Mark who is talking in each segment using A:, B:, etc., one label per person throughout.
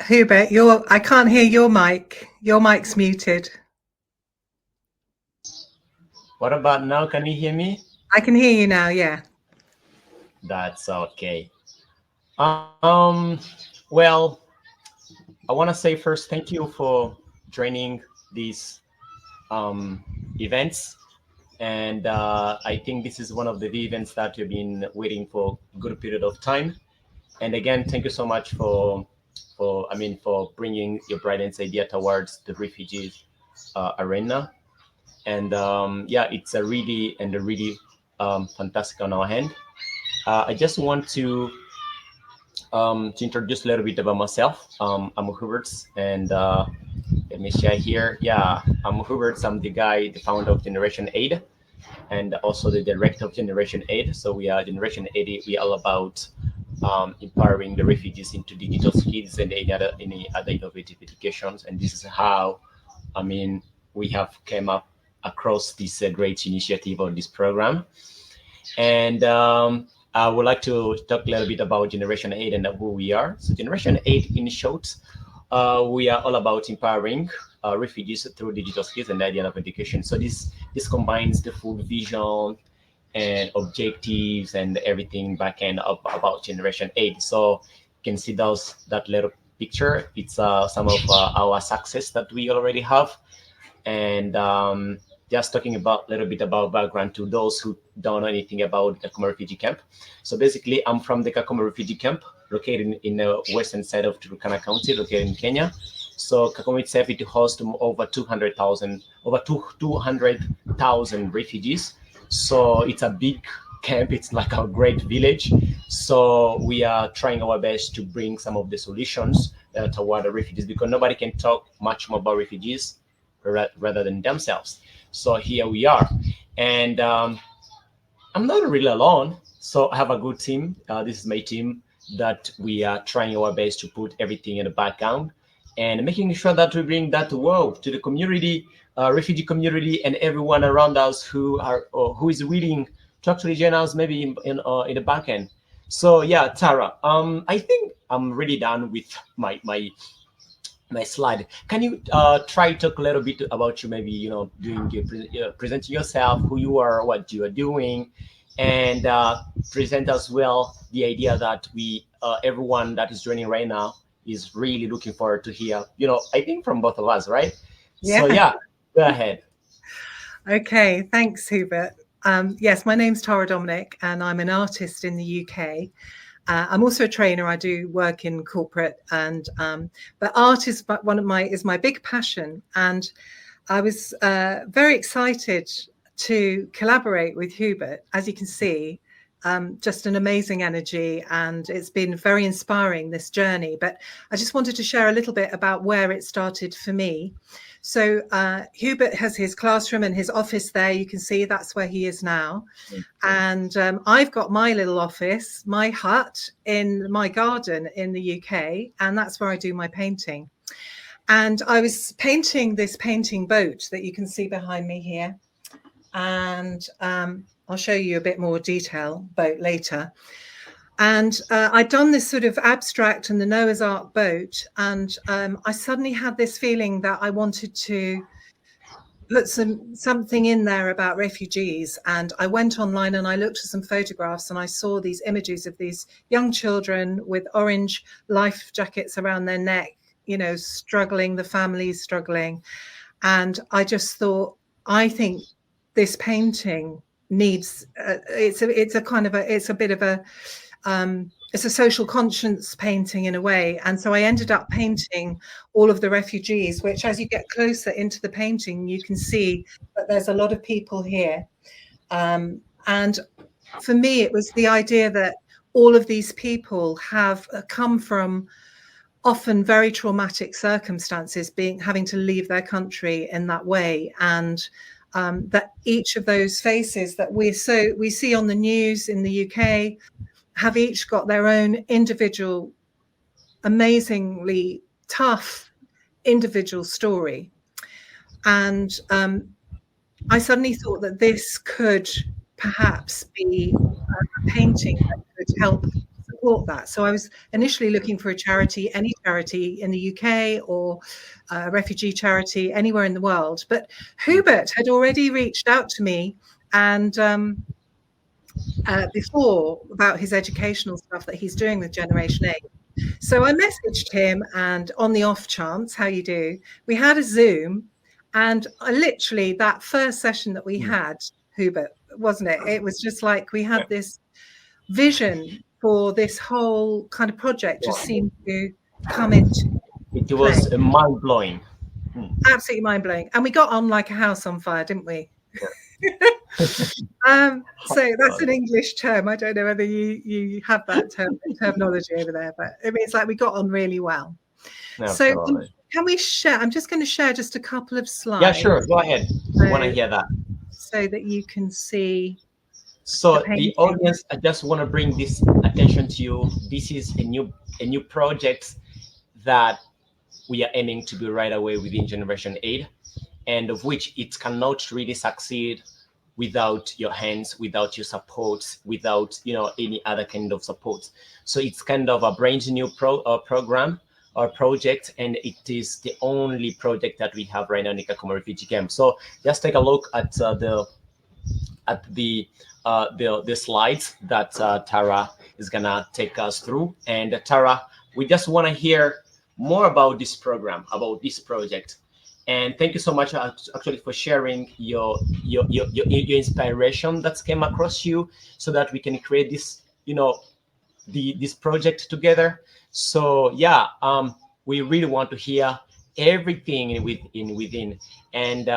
A: Hubert, I can't hear your mic. Your mic's muted.
B: What about now? Can you hear me?
A: I can hear you now, yeah.
B: That's okay. Well, I want to say first, thank you for joining these events. And I think this is one of the events that you've been waiting for a good period of time. And again, thank you so much for bringing your brilliant idea towards the refugees arena. And yeah, it's a really fantastic on our hand. I just want to introduce a little bit about myself. I'm Hubert, and let me share here. Yeah, I'm Hubert. I'm the founder of Generation Aid, and also the director of Generation Aid. So we are Generation Aid. We are all about empowering the refugees into digital skills and any other innovative educations. And this is how, we have came up across this great initiative or this program. And I would like to talk a little bit about Generation 8 and who we are. So Generation 8, in short, we are all about empowering refugees through digital skills and the idea of education. So this combines the full vision and objectives and everything back end about Generation 8. So you can see that little picture. It's some of our success that we already have. And just talking about a little bit about background to those who don't know anything about the Kakuma Refugee Camp. So basically, I'm from the Kakuma Refugee Camp, located in the western side of Turkana County, located in Kenya. So Kakuma itself, it hosts over 200,000 refugees. So it's a big camp. It's like a great village. So we are trying our best to bring some of the solutions toward the refugees, because nobody can talk much more about refugees rather than themselves. So here we are, and I'm not really alone. So I have a good team. This is my team that we are trying our best to put everything in the background and making sure that we bring that world to the community, refugee community, and everyone around us who is willing to actually join us, maybe in the back end. So yeah, Tara, I think I'm really done with my slide. Can you try to talk a little bit about you, maybe, presenting yourself, who you are, what you are doing, and present as well the idea that everyone that is joining right now is really looking forward to hear, I think from both of us, right? Yeah. So yeah, go ahead.
A: Okay, thanks, Hubert. Yes, my name's Tara Dominic, and I'm an artist in the UK. I'm also a trainer. I do work in corporate, and but art is my big passion. And I was very excited to collaborate with Hubert. As you can see, just an amazing energy, and it's been very inspiring, this journey. But I just wanted to share a little bit about where it started for me. So Hubert has his classroom and his office there. You can see that's where he is now. And I've got my little office, my hut in my garden in the UK, and that's where I do my painting. And I was painting this painting boat that you can see behind me here. And I'll show you a bit more detail boat later. And I'd done this sort of abstract and the Noah's Ark boat, and I suddenly had this feeling that I wanted to put something in there about refugees. And I went online and I looked at some photographs, and I saw these images of these young children with orange life jackets around their neck, struggling, the families struggling. And I just thought, I think this painting needs it's a social conscience painting in a way. And so I ended up painting all of the refugees, which, as you get closer into the painting, you can see that there's a lot of people here. And for me, it was the idea that all of these people have come from often very traumatic circumstances, having to leave their country in that way. And that each of those faces that we see on the news in the UK have each got their own individual, amazingly tough individual story. And I suddenly thought that this could perhaps be a painting that could help support that. So I was initially looking for a charity, any charity in the UK or a refugee charity anywhere in the world. But Hubert had already reached out to me and before about his educational stuff that he's doing with Generation 8. So I messaged him, and on the off chance, how you do, we had a Zoom, and I literally, that first session that we had, Hubert, wasn't it? It was just like we had this vision for this whole kind of project just seemed to come into
B: It was mind-blowing.
A: Absolutely mind-blowing. And we got on like a house on fire, didn't we? So that's an English term. I don't know whether you have that terminology over there, but it means like we got on really well. So can we share? I'm just going to share just a couple of slides.
B: Yeah, sure. Go ahead. I want to hear that.
A: So that you can see.
B: So the audience, I just want to bring this attention to you. This is a new project that we are aiming to do right away within Generation 8, and of which it cannot really succeed without your hands, without your support, without any other kind of support. So it's kind of a brand new program or project, and it is the only project that we have right now in the Kakuma refugee camp. So just take a look at the slides that Tara is gonna take us through. And Tara, we just want to hear more about this program, about this project. And thank you so much actually for sharing your inspiration that came across you, so that we can create this this project together. So yeah, we really want to hear everything within. And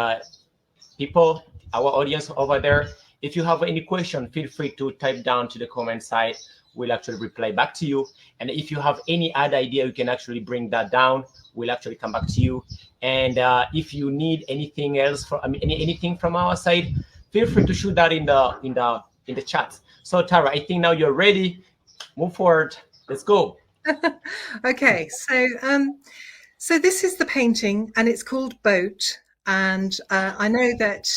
B: people, our audience over there, if you have any question, feel free to type down to the comment side. We'll actually reply back to you. And if you have any other idea, you can actually bring that down. We'll actually come back to you. And if you need anything else from anything from our side, feel free to shoot that in the chat. So Tara, I think now you're ready. Move forward. Let's go.
A: Okay, so this is the painting, and it's called Boat. And I know that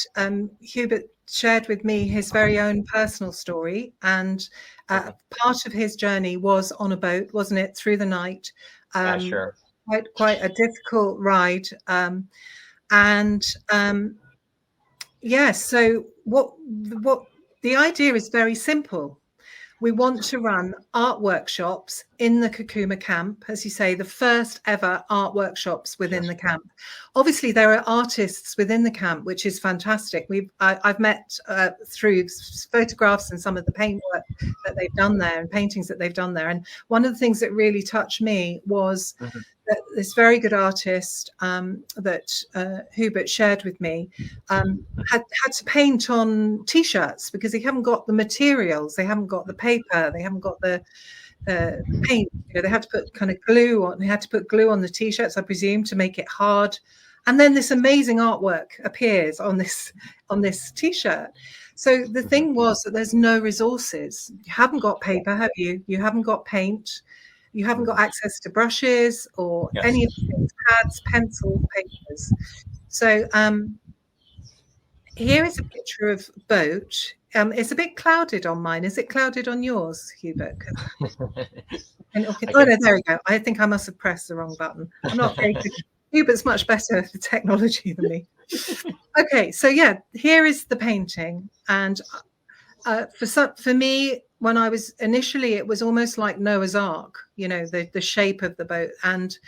A: Hubert shared with me his very own personal story, and part of his journey was on a boat, wasn't it, through the night?
B: Sure.
A: Quite a difficult ride. So what the idea is very simple. We want to run art workshops in the Kakuma camp, as you say, the first ever art workshops within the camp. Obviously, there are artists within the camp, which is fantastic. I've met through photographs and some of the paintwork that they've done there and paintings that they've done there. And one of the things that really touched me was that this very good artist that Hubert shared with me had to paint on T-shirts because they haven't got the materials, they haven't got the paper, they haven't got the paint. They had to put kind of glue on. They had to put glue on the T-shirts, I presume, to make it hard. And then this amazing artwork appears on this T-shirt. So the thing was that there's no resources. You haven't got paper, have you? You haven't got paint. You haven't got access to brushes or any of the things, pads, pencils, papers. So here is a picture of Boat. It's a bit clouded on mine. Is it clouded on yours, Hubert? No, there we go. I think I must have pressed the wrong button. I'm not very good. Hubert's much better at the technology than me. Okay, so yeah, here is the painting. And for me, when I was initially, it was almost like Noah's Ark, the shape of the boat. And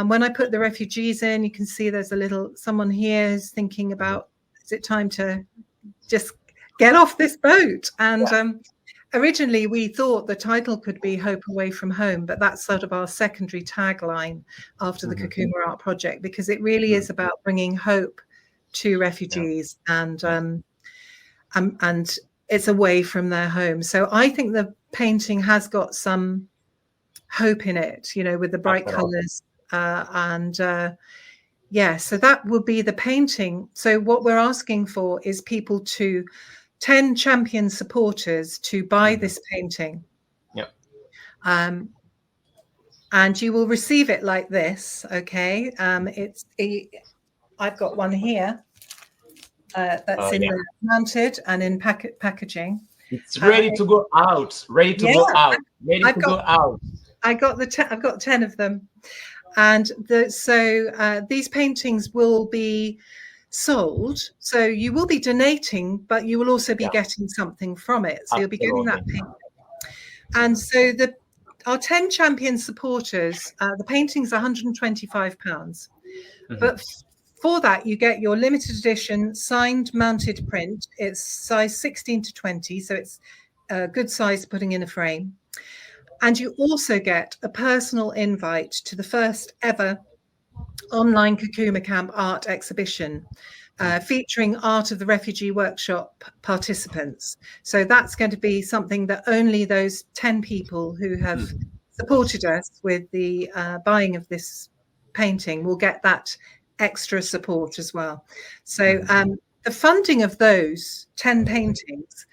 A: when I put the refugees in, you can see there's someone here who's thinking about, is it time to just get off this boat? And originally we thought the title could be Hope Away from Home, but that's sort of our secondary tagline after the Kakuma Art Project, because it really is about bringing hope to refugees and it's away from their home. So I think the painting has got some hope in it, with the bright colors so that will be the painting. So what we're asking for is 10 champion supporters to buy this painting. And you will receive it like this. Okay. I've got one here that's mounted and in packaging.
B: It's ready to go out. Ready to go out. Ready to go out.
A: I've got 10 of them, and these paintings will be sold. So you will be donating, but you will also be getting something from it. So you'll be getting that painting. And so our 10 champion supporters, the painting's £125, but for that you get your limited edition signed mounted print. It's size 16 to 20, so it's a good size putting in a frame. And you also get a personal invite to the first ever online Kakuma Camp Art exhibition, featuring Art of the Refugee Workshop participants. So that's going to be something that only those 10 people who have supported us with the buying of this painting will get that extra support as well. So the funding of those 10 paintings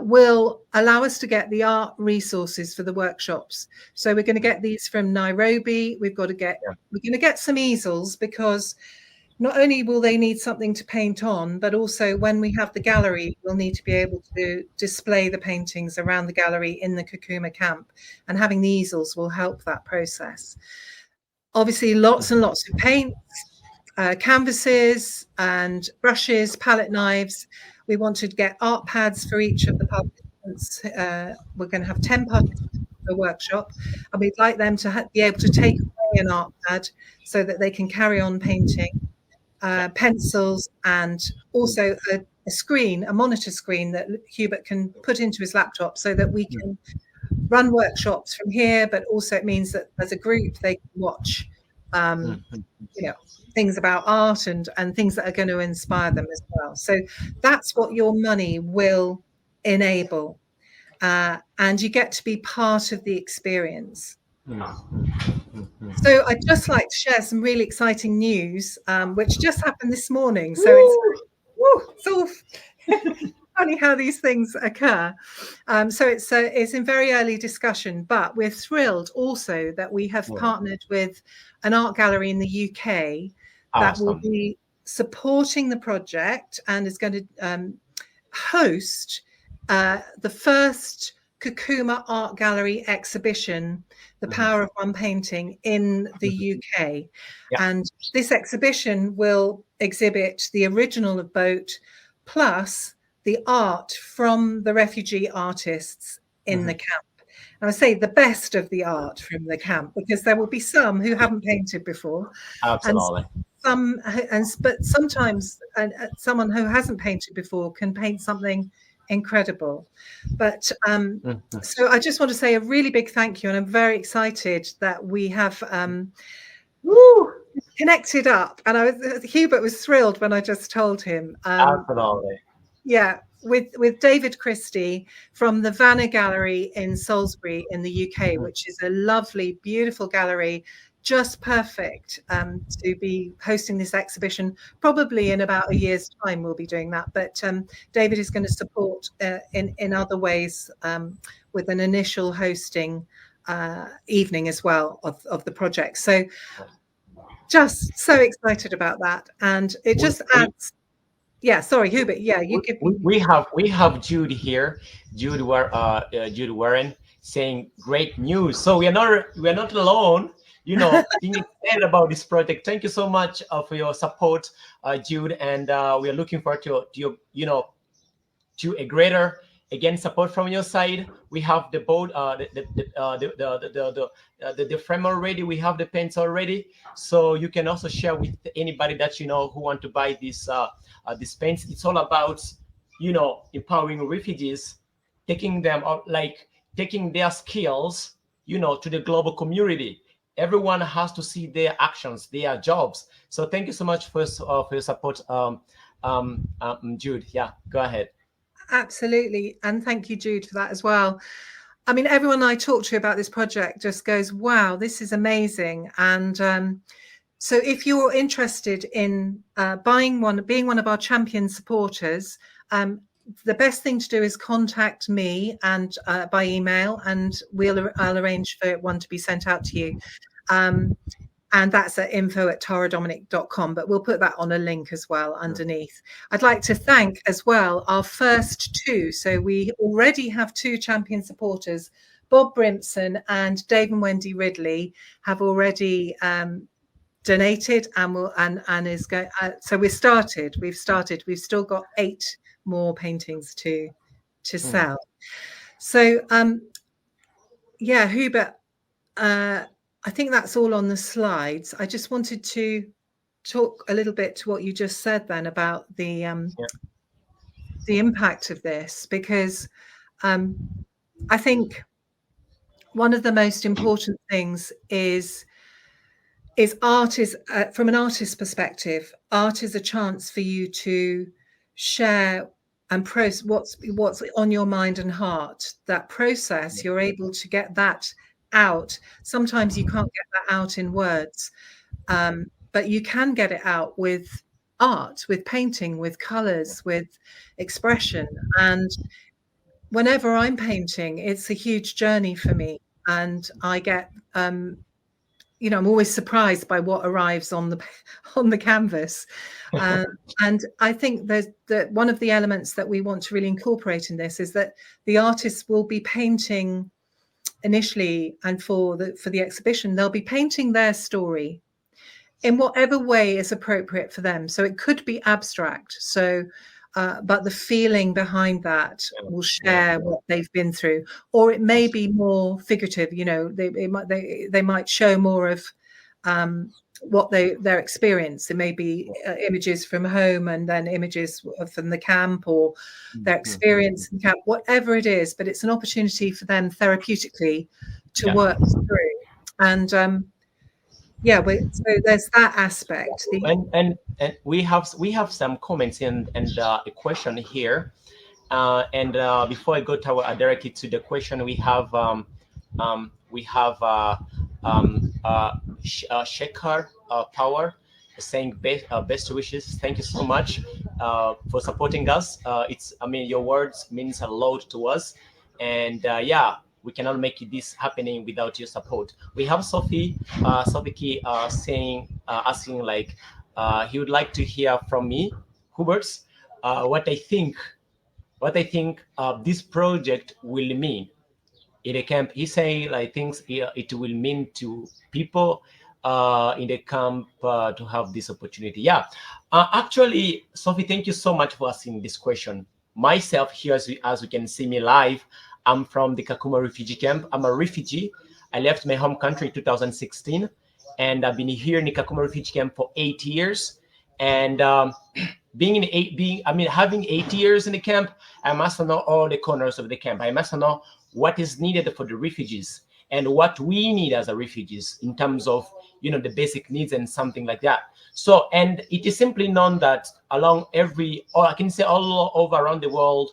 A: will allow us to get the art resources for the workshops. So we're going to get these from Nairobi. We're going to get some easels, because not only will they need something to paint on, but also when we have the gallery, we'll need to be able to display the paintings around the gallery in the Kakuma camp, and having the easels will help that process. Obviously, lots and lots of paints, canvases and brushes, palette knives. We want to get art pads for each of the participants. We're going to have 10 participants in the workshop, and we'd like them to be able to take away an art pad so that they can carry on painting, pencils, and also a screen, a monitor screen that Hubert can put into his laptop so that we can run workshops from here, but also it means that as a group they can watch things about art and things that are going to inspire them as well. So that's what your money will enable, and you get to be part of the experience. So I'd just like to share some really exciting news, which just happened this morning. So it's all funny how these things occur. So it's in very early discussion, but we're thrilled also that we have partnered with an art gallery in the UK that will be supporting the project and is going to host the first Kakuma Art Gallery exhibition, The Power of One Painting, in the UK. And this exhibition will exhibit the original of Boat plus the art from the refugee artists in the camp. And I say the best of the art from the camp, because there will be some who haven't painted before.
B: Absolutely.
A: But sometimes someone who hasn't painted before can paint something incredible. But so I just want to say a really big thank you, and I'm very excited that we have connected up. And Hubert was thrilled when I just told him.
B: Absolutely.
A: Yeah, with David Christie from the Vanna Gallery in Salisbury in the UK, which is a lovely, beautiful gallery, just perfect to be hosting this exhibition. Probably in about a year's time we'll be doing that, but David is going to support in other ways with an initial hosting evening as well of the project. So just so excited about that, and it just adds. Yeah, sorry, Hubert. Yeah,
B: we have Jude here, Jude Warren, saying great news. So we are not alone. Being excited about this project. Thank you so much for your support, Jude, and we are looking forward to a greater support from your side. We have the board, the frame already. We have the pens already, so you can also share with anybody that who want to buy this pens. It's all about empowering refugees, taking their skills to the global community. Everyone has to see their actions, their jobs. So thank you so much for your support, Jude. Yeah, go ahead.
A: Absolutely. And thank you, Jude, for that as well. I mean, everyone I talk to about this project just goes, wow, this is amazing. And so if you're interested in being one of our champion supporters, the best thing to do is contact me and by email, and I'll arrange for one to be sent out to you. And that's at info@taradominic.com, but we'll put that on a link as well underneath. I'd like to thank as well our first two. So we already have two champion supporters. Bob Brimson and Dave and Wendy Ridley have already donated and will and is going. So we've started. We've still got 8 more paintings to sell. So yeah, Hubert, I think that's all on the slides. I just wanted to talk a little bit to what you just said then about the impact of this, because I think one of the most important things is art is from an artist's perspective, art is a chance for you to share and process what's on your mind and heart. That process, you're able to get that out. Sometimes you can't get that out in words, but you can get it out with art, with painting, with colors, with expression. And whenever I'm painting, it's a huge journey for me, and I get you know, I'm always surprised by what arrives on the canvas. And I think that one of the elements that we want to really incorporate in this is that the artists will be painting initially, and for the exhibition, they'll be painting their story in whatever way is appropriate for them. So it could be abstract. So, but the feeling behind that will share what they've been through, or it may be more figurative. You know, they might show more of what their experience. It may be images from home and then images from the camp, or their experience in camp, whatever it is. But it's an opportunity for them therapeutically to work through. And so there's that aspect.
B: And we have some comments and a question here. Before I go directly to the question, we have Shekhar Power saying best wishes. Thank you so much for supporting us. Your words means a lot to us, and we cannot make this happening without your support. We have Sophie Key asking like he would like to hear from me, Hubert, what I think this project will mean in the camp. He's saying like things it will mean to people in the camp to have this opportunity. Actually, Sophie, thank you so much for asking this question. Myself here, as you can see me live, I'm from the Kakuma refugee camp. I'm a refugee. I left my home country in 2016, and I've been here in the Kakuma refugee camp for 8 years. And having 8 years in the camp, I must know all the corners of the camp. I must know what is needed for the refugees and what we need as a refugees in terms of, you know, the basic needs and something like that. So, and it is simply known that all over around the world,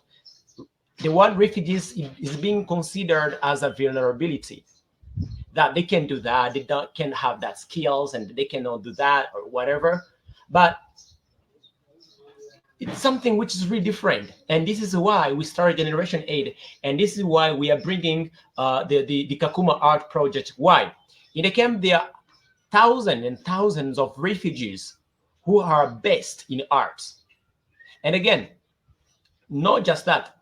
B: the word refugees is being considered as a vulnerability, that they can do that, they can have that skills, and they cannot do that or whatever. But it's something which is really different, and this is why we started Generation Aid, and this is why we are bringing the Kakuma Art Project. Why? In the camp, there are thousands and thousands of refugees who are best in arts. And again, not just that.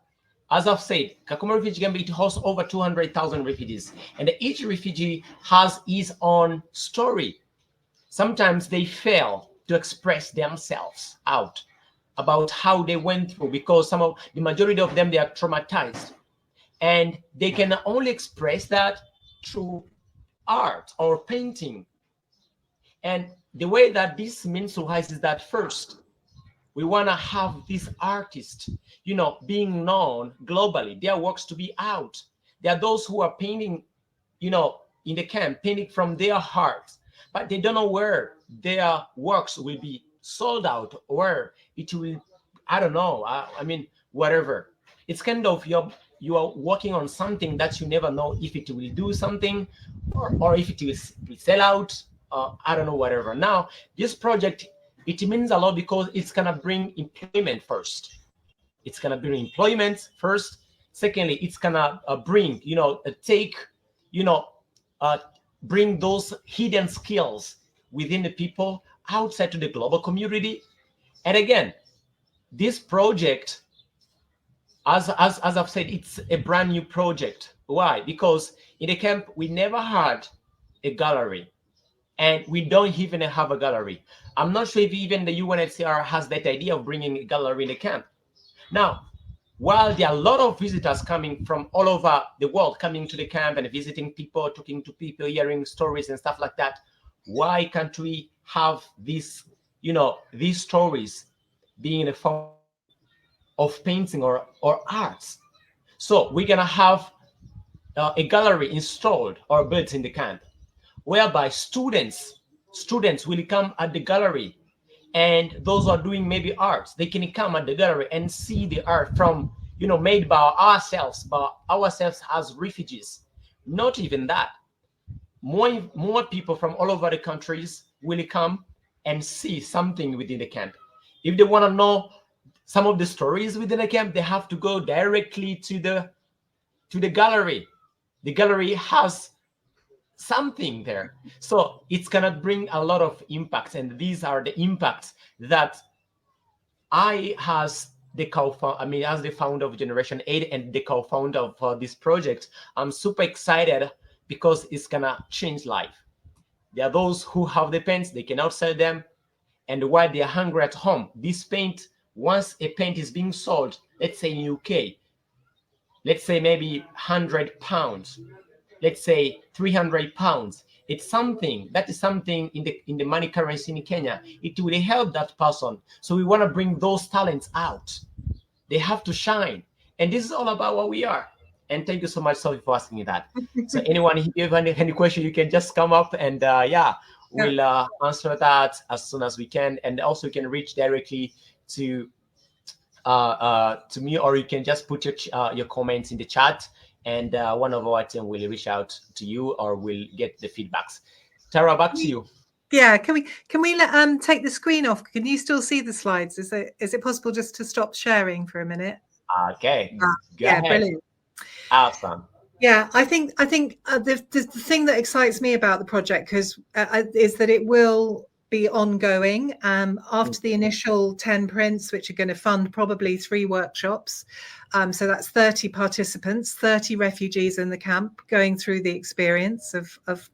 B: As I've said, Kakuma Refugee Camp, it hosts over 200,000 refugees, and each refugee has his own story. Sometimes they fail to express themselves out about how they went through, because the majority of them, they are traumatized, and they can only express that through art or painting. And the way that this means to us is that first, we want to have these artists, you know, being known globally, their works to be out. There are those who are painting, you know, in the camp, painting from their hearts, but they don't know where their works will be sold out, or it will, I don't know, whatever. It's kind of you are working on something that you never know if it will do something or if it will sell out, I don't know, whatever. Now, this project, it means a lot because it's gonna bring employment first. It's gonna bring employment first. Secondly, it's gonna bring, bring those hidden skills within the people, outside to the global community. And again, this project, as I've said, it's a brand new project. Why? Because in the camp, we never had a gallery, and we don't even have a gallery. I'm not sure if even the UNHCR has that idea of bringing a gallery in the camp. Now, while there are a lot of visitors coming from all over the world, coming to the camp and visiting people, talking to people, hearing stories and stuff like that, why can't we have these stories being in a form of painting or arts? So we're gonna have a gallery installed or built in the camp, whereby students will come at the gallery, and those who are doing maybe arts, they can come at the gallery and see the art from, made by ourselves as refugees. Not even that. More people from all over the countries will come and see something within the camp. If they want to know some of the stories within the camp, they have to go directly to the gallery. The gallery has something there. So it's gonna bring a lot of impacts, and these are the impacts that I, as the founder of Generation 8 and the co-founder of this project, I'm super excited because it's gonna change life. There are those who have the paints, they cannot sell them, and while they are hungry at home, this paint, once a paint is being sold, let's say in UK, let's say maybe £100, let's say £300, it's something that is something in the money currency in Kenya. It will help that person. So we want to bring those talents out. They have to shine, and this is all about what we are. And thank you so much, Sophie, for asking me that. So anyone, if you have any question, you can just come up, and we'll answer that as soon as we can. And also you can reach directly to me, or you can just put your comments in the chat, and one of our team will reach out to you, or we'll get the feedbacks. Tara, back to you.
A: Yeah, can we let take the screen off? Can you still see the slides? Is it possible just to stop sharing for a minute?
B: Okay. Go
A: ahead.
B: Brilliant. Awesome.
A: Yeah, I think the thing that excites me about the project is that it will be ongoing after the initial 10 prints, which are going to fund probably 3 workshops. So that's 30 participants, 30 refugees in the camp going through the experience of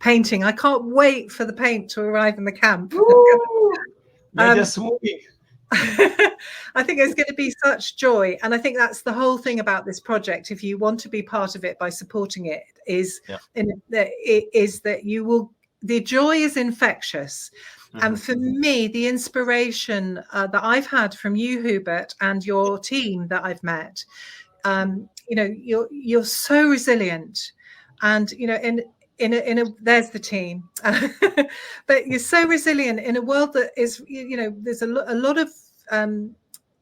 A: painting. I can't wait for the paint to arrive in the camp.
B: You're just moving.
A: I think it's going to be such joy, and I think that's the whole thing about this project. If you want to be part of it by supporting it, is that you will. The joy is infectious. And for me, the inspiration that I've had from you, Hubert, and your team that I've met, you're so resilient, and there's the team, but you're so resilient in a world that is, there's a lot of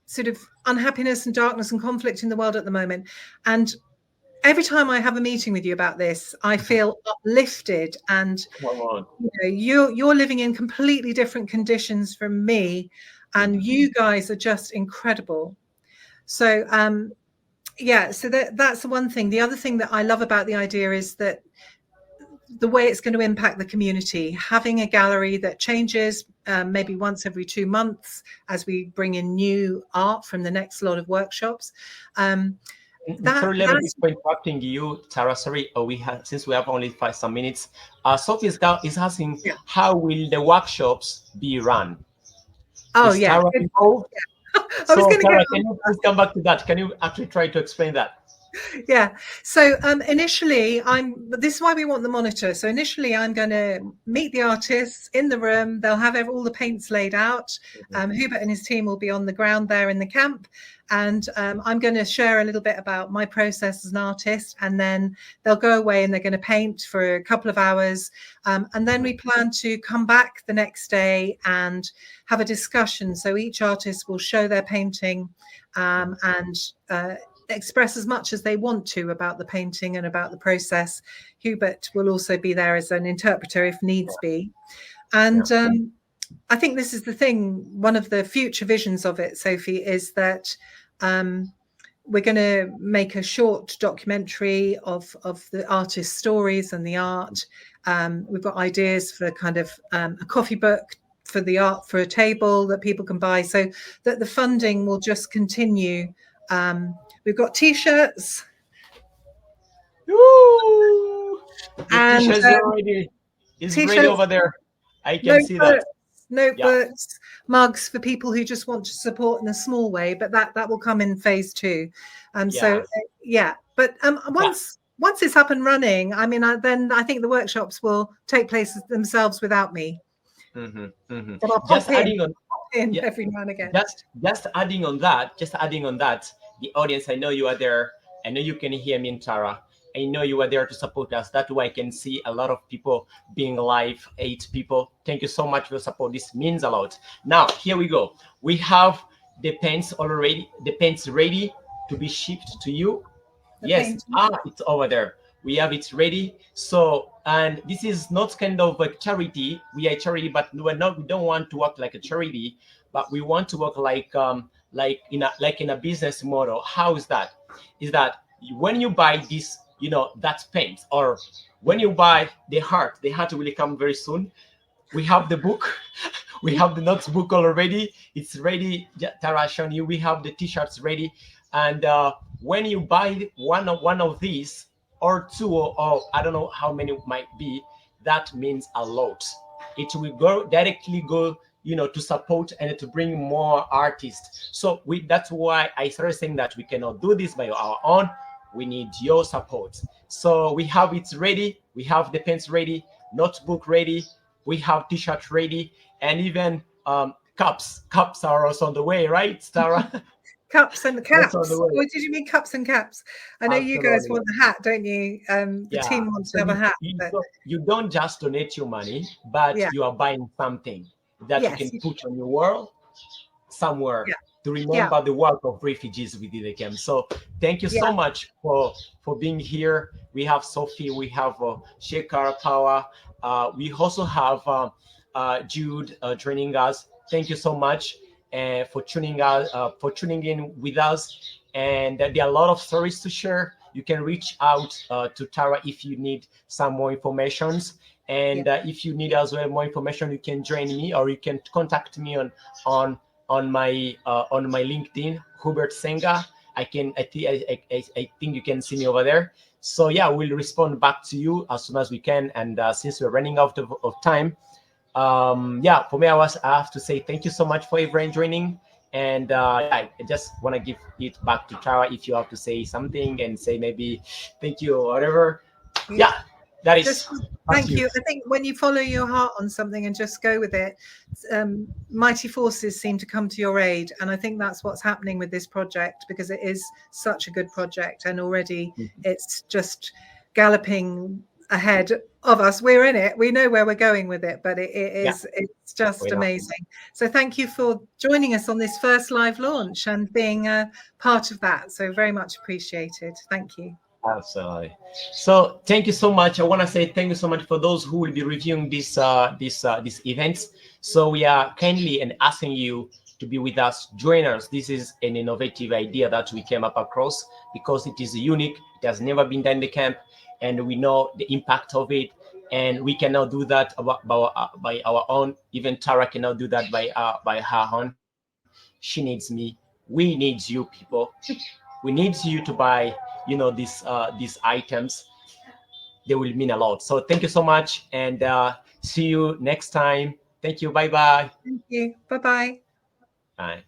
A: sort of unhappiness and darkness and conflict in the world at the moment, and every time I have a meeting with you about this, I feel uplifted, and you're living in completely different conditions from me, and you guys are just incredible. So so that's the one thing. The other thing that I love about the idea is that the way it's going to impact the community, having a gallery that changes maybe once every 2 months as we bring in new art from the next lot of workshops.
B: Sorry, let me be interrupting you, Tara. Sorry, since we have only some minutes. Sophie is asking, how will the workshops be run?
A: Oh,
B: is Tara involved?
A: So,
B: Tara, can you please come back to that? Can you actually try to explain that?
A: Yeah. So initially, this is why we want the monitor. So initially, I'm going to meet the artists in the room. They'll have all the paints laid out. Hubert and his team will be on the ground there in the camp. And I'm going to share a little bit about my process as an artist. And then they'll go away and they're going to paint for a couple of hours. And then we plan to come back the next day and have a discussion. So each artist will show their painting and express as much as they want to about the painting and about the process. Hubert will also be there as an interpreter if needs be. And I think this is the thing, one of the future visions of it, Sophie, is that we're going to make a short documentary of the artist's stories and the art. We've got ideas for kind of a coffee book for the art for a table that people can buy, so that the funding will just continue. We've got T-shirts.
B: Woo! The
A: And
B: T-shirts already is ready over there. I can see that.
A: Notebooks, mugs for people who just want to support in a small way, but that will come in phase 2. So yeah, but once it's up and running, I mean, then I think the workshops will take place themselves without me. But I'll
B: just adding on
A: every now and again.
B: Just adding on that, the audience, I know you are there. I know you can hear me and Tara. I know you are there to support us. That's why I can see a lot of people being live, 8 people. Thank you so much for the support. This means a lot. Now, here we go. We have the pens already, ready to be shipped to you. Yes, it's over there. We have it ready. So, and this is not kind of a charity. We are a charity, but we don't want to work like a charity, but we want to work like in a business model. How is that? Is that when you buy this, that paint, or when you buy the heart will come very soon. We have the book, we have the notebook already. It's ready. Tara shown you. We have the T-shirts ready, and when you buy one of these, or 2, or I don't know how many it might be, that means a lot. It will directly go to support and to bring more artists. So that's why I started saying that we cannot do this by our own. We need your support. So we have it ready. We have the pens ready, notebook ready. We have T-shirt ready, and even cups. Cups are also on the way, right, Tara?
A: Cups and caps. Or did you mean cups and caps? I know you guys want the hat, don't you? The team wants to have a hat.
B: You don't just donate your money, but you are buying something that you can put on your wall somewhere to remember the work of refugees within the camp. So thank you so much for being here. We have Sophie, we have Shekar Power. We also have Jude joining us. Thank you so much for tuning in with us. And there are a lot of stories to share. You can reach out to Tara if you need some more information. And if you need as well more information, you can join me, or you can contact me on my LinkedIn, Hubert Senga. I think you can see me over there. So yeah, we'll respond back to you as soon as we can. And since we're running out of time, for me, I have to say thank you so much for everyone joining. And I just want to give it back to Tara if you have to say something, and say maybe thank you or whatever. Yeah, that is.
A: Thank you. I think when you follow your heart on something and just go with it, mighty forces seem to come to your aid. And I think that's what's happening with this project, because it is such a good project, and already it's just galloping ahead of us. We're in it. We know where we're going with it, but it's just amazing. So thank you for joining us on this first live launch and being a part of that. So very much appreciated. Thank you.
B: Absolutely. So thank you so much. I want to say thank you so much for those who will be reviewing this events. So we are kindly and asking you to be with us, join us. This is an innovative idea that we came up across, because it is unique. It has never been done in the camp, and we know the impact of it. And we cannot do that by our own. Even Tara cannot do that by her own. She needs me. We need you, people. We need you to buy, these items. They will mean a lot. So thank you so much, and see you next time. Thank you. Bye-bye.
A: Thank you. Bye-bye.
B: Bye.